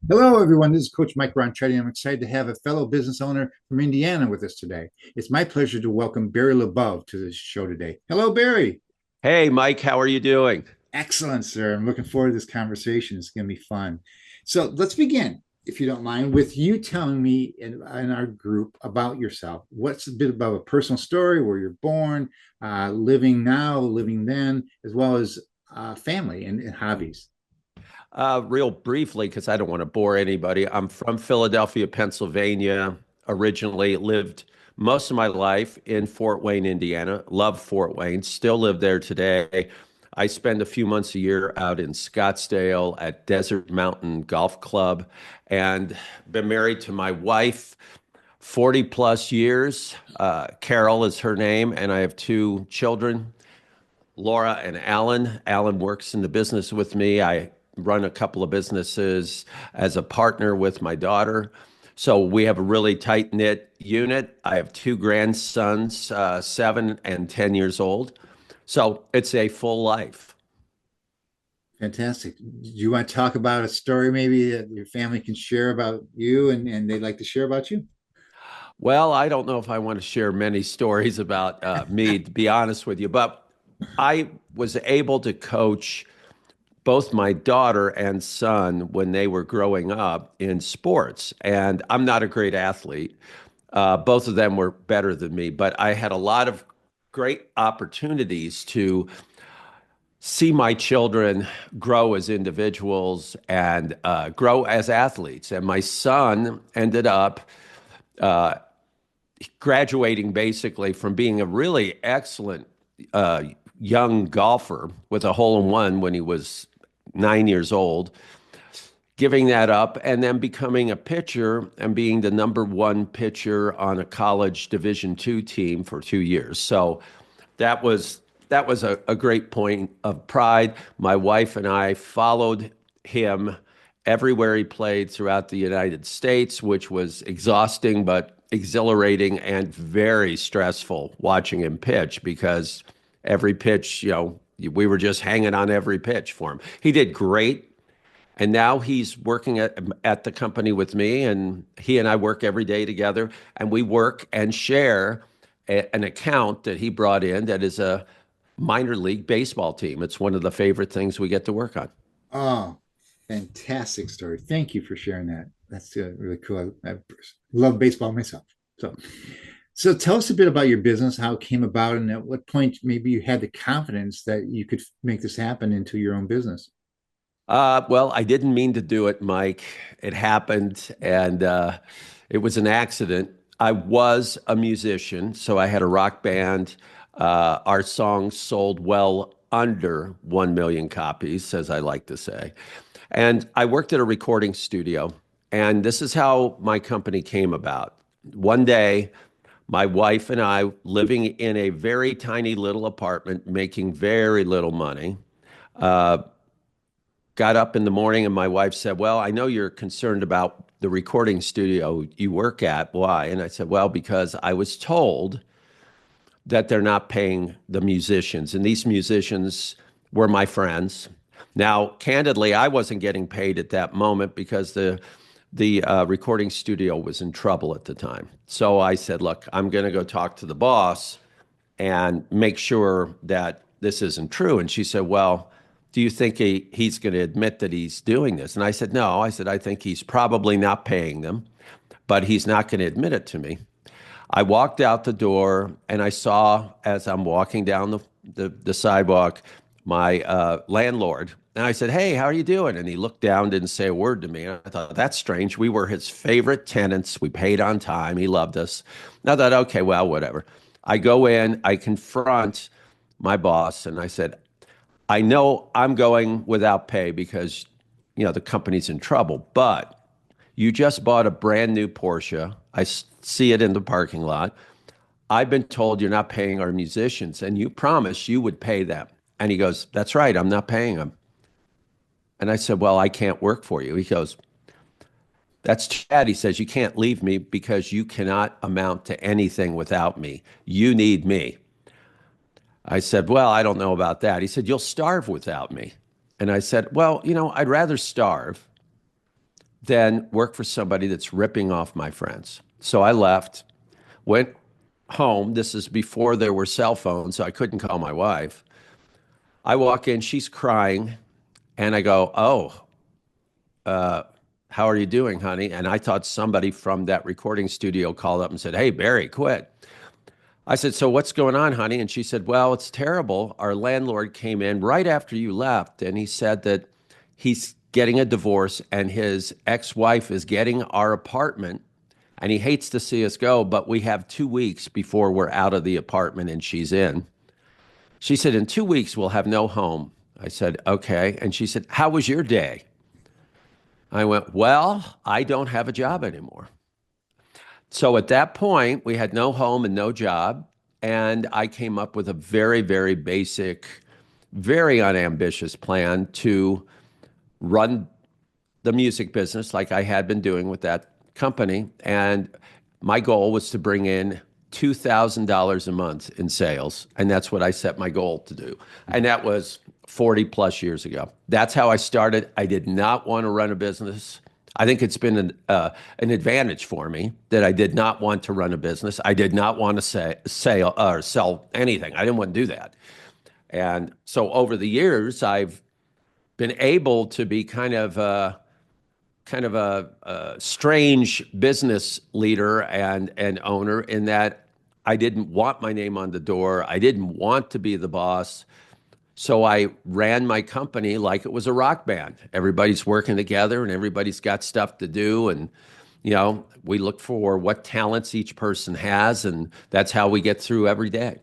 Hello, everyone. This is Coach Mike Ronchetti. I'm excited to have a fellow business owner from Indiana with us today. It's my pleasure to welcome Barry LaBov to the show today. Hello, Barry. Hey, Mike, how are you doing? Excellent, sir. I'm looking forward to this conversation. It's going to be fun. So let's begin, if you don't mind, with you telling me in our group about yourself. What's a bit about a personal story, where you're born, living now, living then, as well as family and hobbies. Real briefly, because I don't want to bore anybody, I'm from Philadelphia, Pennsylvania, originally lived most of my life in Fort Wayne, Indiana. Love Fort Wayne, still live there today. I spend a few months a year out in Scottsdale at Desert Mountain Golf Club and been married to my wife 40 plus years. Carol is her name, and I have two children, Laura and Alan. Alan works in the business with me. I run a couple of businesses as a partner with my daughter. So we have a really tight knit unit. I have two grandsons, 7 and 10 years old. So it's a full life. Fantastic. Do you want to talk about a story maybe that your family can share about you and they'd like to share about you? Well, I don't know if I want to share many stories about me, to be honest with you, but I was able to coach both my daughter and son when they were growing up in sports. And I'm not a great athlete. Both of them were better than me, but I had a lot of great opportunities to see my children grow as individuals and grow as athletes. And my son ended up uh, graduating basically from being a really excellent uh, young golfer with a hole in one when he was 9 years old, giving that up and then becoming a pitcher and being the number one pitcher on a college Division II team for 2 years. So that was a great point of pride. My wife and I followed him everywhere he played throughout the United States, which was exhausting but exhilarating and very stressful watching him pitch because every pitch, we were just hanging on every pitch for him. He did great. And now he's working at the company with me, and he and I work every day together, and we work and share an account that he brought in that is a minor league baseball team. It's one of the favorite things we get to work on. Oh, fantastic story. Thank you for sharing that. That's really cool. I love baseball myself. So, so tell us a bit about your business, how it came about, and at what point maybe you had the confidence that you could make this happen into your own business. Well, I didn't mean to do it, Mike. It happened, and it was an accident. I was a musician, so I had a rock band. Our songs sold well under 1 million copies, as I like to say. And I worked at a recording studio, and this is how my company came about. One day, my wife and I, living in a very tiny little apartment, making very little money, uh, got up in the morning and my wife said, "Well, I know you're concerned about the recording studio you work at. Why?" And I said, "Well, because I was told that they're not paying the musicians. And these musicians were my friends. Now, candidly, I wasn't getting paid at that moment because the recording studio was in trouble at the time. So I said, look, I'm going to go talk to the boss and make sure that this isn't true. And she said, well, do you think he's going to admit that he's doing this? And I said, no. I said, I think he's probably not paying them, but he's not going to admit it to me. I walked out the door and I saw as I'm walking down the sidewalk my landlord. And I said, "Hey, how are you doing?" And he looked down, didn't say a word to me. And I thought, that's strange. We were his favorite tenants. We paid on time. He loved us. And I thought, okay, well, whatever. I go in, I confront my boss, and I said, I know I'm going without pay because, the company's in trouble, but you just bought a brand new Porsche. I see it in the parking lot. I've been told you're not paying our musicians, and you promised you would pay them. And he goes, that's right, I'm not paying them. And I said, well, I can't work for you. He goes, that's too bad. He says, you can't leave me because you cannot amount to anything without me. You need me. I said, well, I don't know about that. He said, you'll starve without me. And I said, well, I'd rather starve than work for somebody that's ripping off my friends. So I left, went home. This is before there were cell phones, so I couldn't call my wife. I walk in, she's crying, and I go, "Oh, how are you doing, honey?" And I thought somebody from that recording studio called up and said, "Hey, Barry, quit." I said, "So what's going on, honey?" And she said, "Well, it's terrible. Our landlord came in right after you left, and he said that he's getting a divorce and his ex-wife is getting our apartment, and he hates to see us go, but we have 2 weeks before we're out of the apartment and she's in." She said, "In 2 weeks, we'll have no home." I said, "Okay." And she said, "How was your day?" I went, "Well, I don't have a job anymore." So at that point, we had no home and no job. And I came up with a very, very basic, very unambitious plan to run the music business like I had been doing with that company. And my goal was to bring in $2,000 a month in sales. And that's what I set my goal to do. And that was 40 plus years ago. That's how I started. I did not want to run a business. I think it's been an advantage for me that I did not want to run a business. I did not want to sell anything. I didn't want to do that. And so over the years, I've been able to be kind of a strange business leader and owner in that I didn't want my name on the door. I didn't want to be the boss. So I ran my company like it was a rock band. Everybody's working together and everybody's got stuff to do. And, we look for what talents each person has, and that's how we get through every day.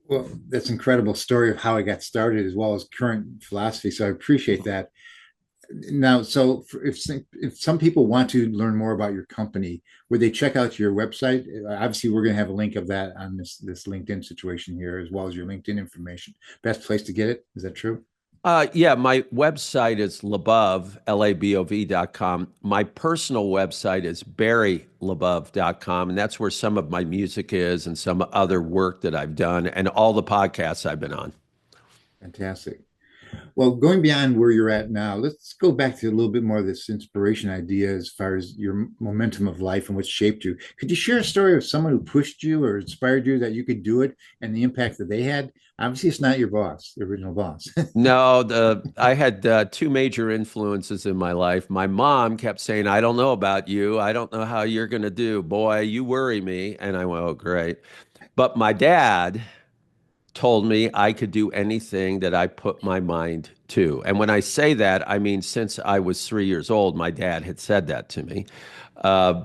Well, that's an incredible story of how I got started as well as current philosophy. So I appreciate that. Now, so if some people want to learn more about your company, would they check out your website? Obviously, we're going to have a link of that on this LinkedIn situation here, as well as your LinkedIn information. Best place to get it. Is that true? Yeah, my website is LaBov, LABOV.com. My personal website is BarryLaBov.com, and that's where some of my music is and some other work that I've done and all the podcasts I've been on. Fantastic. Well, going beyond where you're at now, let's go back to a little bit more of this inspiration idea as far as your momentum of life and what shaped you. Could you share a story of someone who pushed you or inspired you that you could do it and the impact that they had? Obviously, it's not your boss, the original boss. No, I had two major influences in my life. My mom kept saying, "I don't know about you. I don't know how you're going to do. Boy, you worry me." And I went, "Oh, great." But my dad told me I could do anything that I put my mind to. And when I say that, I mean, since I was 3 years old, my dad had said that to me. Uh,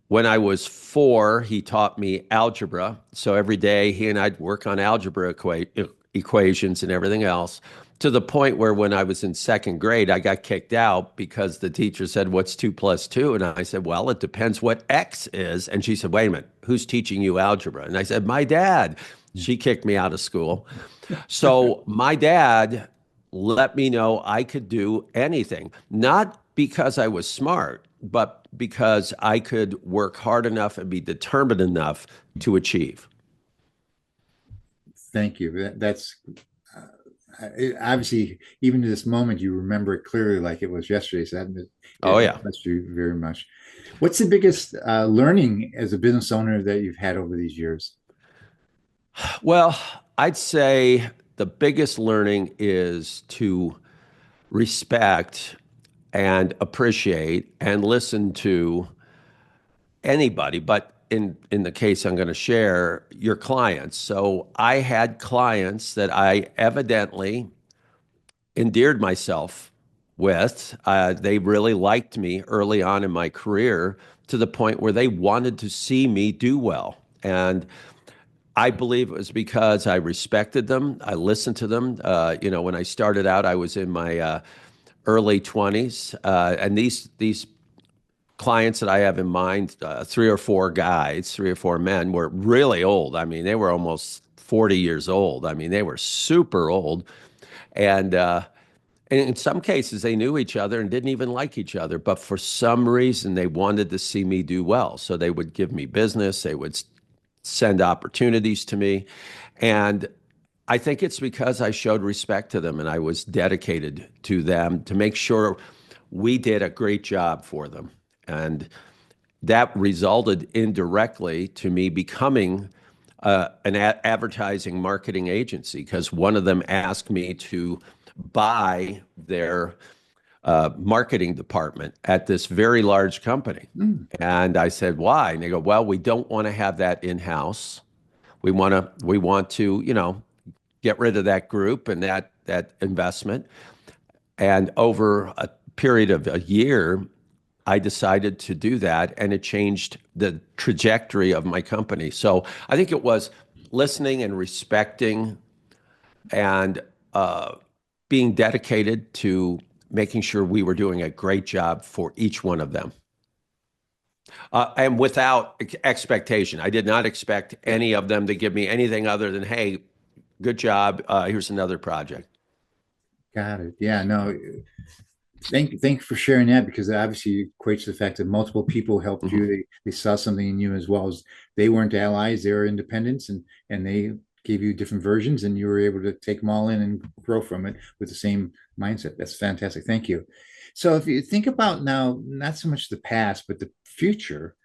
when I was 4, he taught me algebra. So every day he and I'd work on algebra equations and everything else, to the point where when I was in second grade, I got kicked out because the teacher said, "What's 2 plus 2?" And I said, "Well, it depends what X is." And she said, "Wait a minute, who's teaching you algebra?" And I said, "My dad." She kicked me out of school. So my dad let me know I could do anything, not because I was smart, but because I could work hard enough and be determined enough to achieve. Thank you. That's obviously, even to this moment, you remember it clearly like it was yesterday. So Oh, it yeah. impressed you very much. What's the biggest learning as a business owner that you've had over these years? Well, I'd say the biggest learning is to respect and appreciate and listen to anybody, but in the case I'm going to share, your clients. So I had clients that I evidently endeared myself with. They really liked me early on in my career to the point where they wanted to see me do well. And I believe it was because I respected them. I listened to them. When I started out, I was in my early 20s, and these clients that I have in mind, 3 or 4 guys, 3 or 4 men, were really old. I mean, they were almost 40 years old. I mean, they were super old, and in some cases, they knew each other and didn't even like each other. But for some reason, they wanted to see me do well. So they would give me business. They would send opportunities to me. And I think it's because I showed respect to them and I was dedicated to them to make sure we did a great job for them. And that resulted indirectly to me becoming an advertising marketing agency because one of them asked me to buy their marketing department at this very large company. Mm. And I said, why? And they go, well, we don't want to have that in-house. We want to, get rid of that group and that investment. And over a period of a year, I decided to do that, and it changed the trajectory of my company. So I think it was listening and respecting and being dedicated to making sure we were doing a great job for each one of them. And without expectation. I did not expect any of them to give me anything other than, hey, good job. Here's another project. Got it. Yeah, no, thank you for sharing that because it obviously equates to the fact that multiple people helped you. Mhm. They saw something in you as well as they weren't allies, they were independents and they gave you different versions and you were able to take them all in and grow from it with the same mindset. That's fantastic. Thank you. So if you think about now, not so much the past, but the future,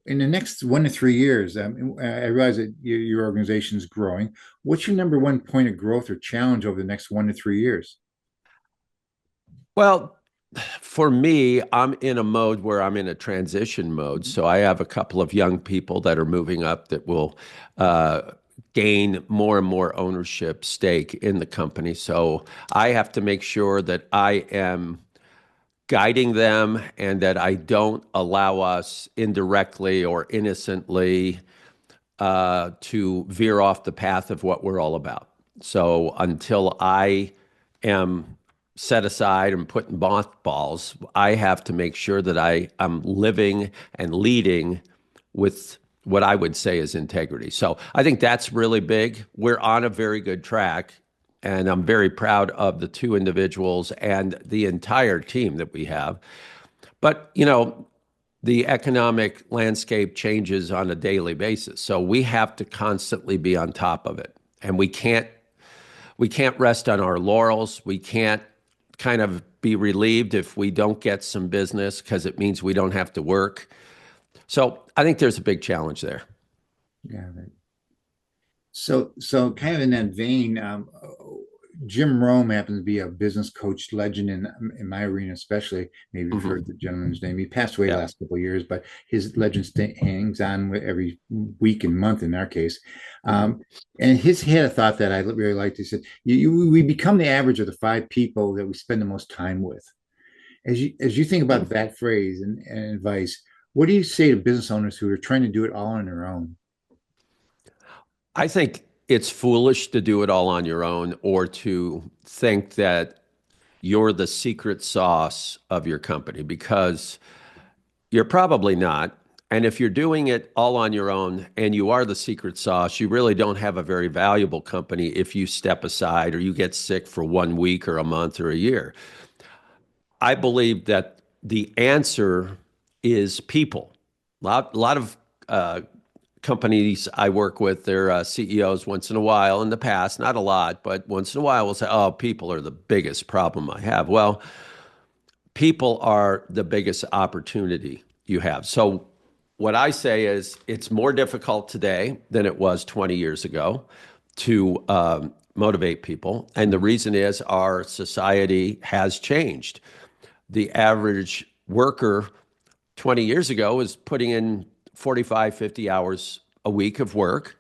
in the next 1 to 3 years, I realize that your organization is growing. What's your number one point of growth or challenge over the next 1 to 3 years? Well, for me, I'm in a mode where I'm in a transition mode. So I have a couple of young people that are moving up that will uh, gain more and more ownership stake in the company. So I have to make sure that I am guiding them and that I don't allow us indirectly or innocently to veer off the path of what we're all about. So until I am set aside and put in mothballs, I have to make sure that am living and leading with what I would say is integrity. So I think that's really big. We're on a very good track. And I'm very proud of the two individuals and the entire team that we have. But, the economic landscape changes on a daily basis. So we have to constantly be on top of it. And we can't rest on our laurels. We can't kind of be relieved if we don't get some business because it means we don't have to work. So I think there's a big challenge there. Yeah. So kind of in that vein, Jim Rome happens to be a business coach legend in my arena, especially. Maybe you've heard Hmm. the gentleman's name. He passed away the Yeah. last couple of years, but his legend hangs on with every week and month in our case. Hmm. Um, and he had a thought that I really liked. He said, we become the average of the 5 people that we spend the most time with." As you think about that phrase and advice, what do you say to business owners who are trying to do it all on their own? I think it's foolish to do it all on your own or to think that you're the secret sauce of your company because you're probably not. And if you're doing it all on your own and you are the secret sauce, you really don't have a very valuable company if you step aside or you get sick for 1 week or a month or a year. I believe that the answer is people. A lot of uh, companies I work with, their CEOs once in a while in the past, not a lot, but once in a while will say, oh, people are the biggest problem I have. Well, people are the biggest opportunity you have. So what I say is it's more difficult today than it was 20 years ago to motivate people. And the reason is our society has changed. The average worker 20 years ago was putting in 45, 50 hours a week of work.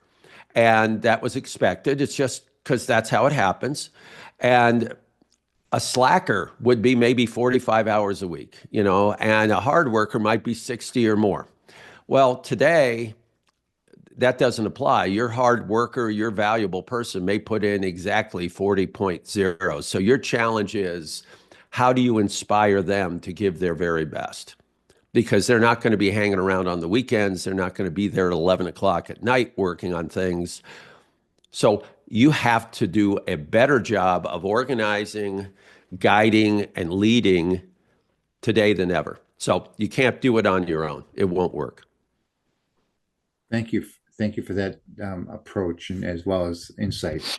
And that was expected. It's just because that's how it happens. And a slacker would be maybe 45 hours a week, and a hard worker might be 60 or more. Well, today, that doesn't apply. Your hard worker, your valuable person may put in exactly 40.0. So your challenge is how do you inspire them to give their very best? Because they're not going to be hanging around on the weekends. They're not going to be there at 11 o'clock at night working on things. So you have to do a better job of organizing, guiding, and leading today than ever. So you can't do it on your own. It won't work. Thank you. Thank you for that approach and as well as insight.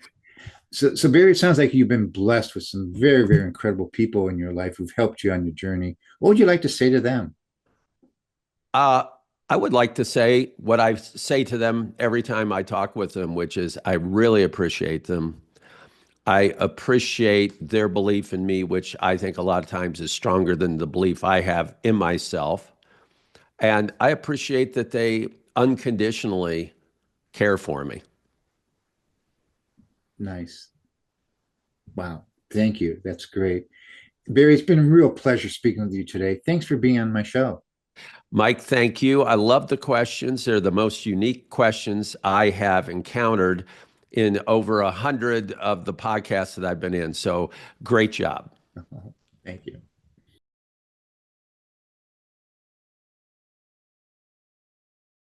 So Barry, it sounds like you've been blessed with some very, very incredible people in your life who've helped you on your journey. What would you like to say to them? Uh, I would like to say what I say to them every time I talk with them, which is I really appreciate them. I appreciate their belief in me, which I think a lot of times is stronger than the belief I have in myself. And I appreciate that they unconditionally care for me. Nice. Wow. Thank you. That's great. Barry, it's been a real pleasure speaking with you today. Thanks for being on my show. Mike, thank you. I love the questions. They're the most unique questions I have encountered in over 100 of the podcasts that I've been in. So great job. Thank you.